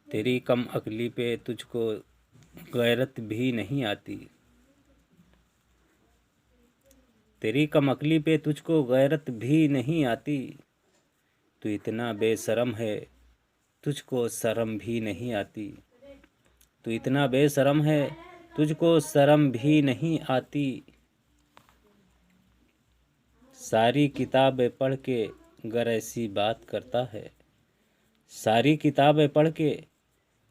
तेरी कम अक्ली पे तुझको गैरत भी नहीं आती। तेरी कम अक्ली पे तुझको गैरत भी नहीं आती। तू इतना बेशरम है, तुझको शर्म भी नहीं आती। तू इतना बेशरम है, तुझको शर्म भी नहीं आती। सारी किताबें पढ़ के गर ऐसी बात करता है। सारी किताबें पढ़ के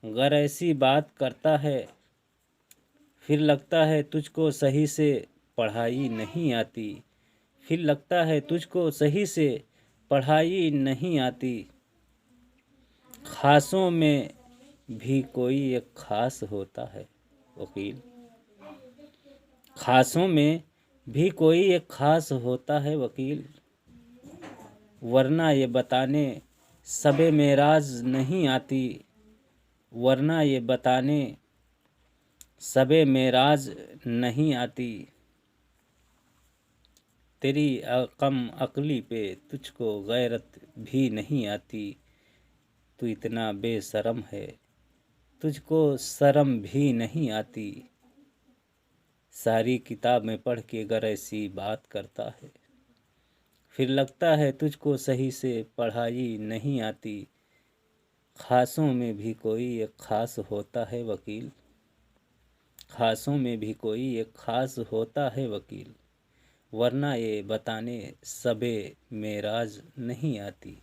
गर ऐसी बात करता है। फिर लगता है तुझको सही से पढ़ाई नहीं आती। फिर लगता है तुझको सही से पढ़ाई नहीं आती। खासों में भी कोई एक खास होता है वकील। खासों में भी कोई एक खास होता है वकील। वरना ये बताने सबे मेराज नहीं आती। वरना ये बताने सबे मेराज नहीं आती। तेरी कम अक्ली पे तुझको गैरत भी नहीं आती। तू इतना बेशरम है, तुझको शर्म भी नहीं आती। सारी किताब में पढ़ के गर ऐसी बात करता है। फिर लगता है तुझको सही से पढ़ाई नहीं आती। खासों में भी कोई एक खास होता है वकील। खासों में भी कोई एक खास होता है वकील। वरना ये बताने सबे मेराज नहीं आती।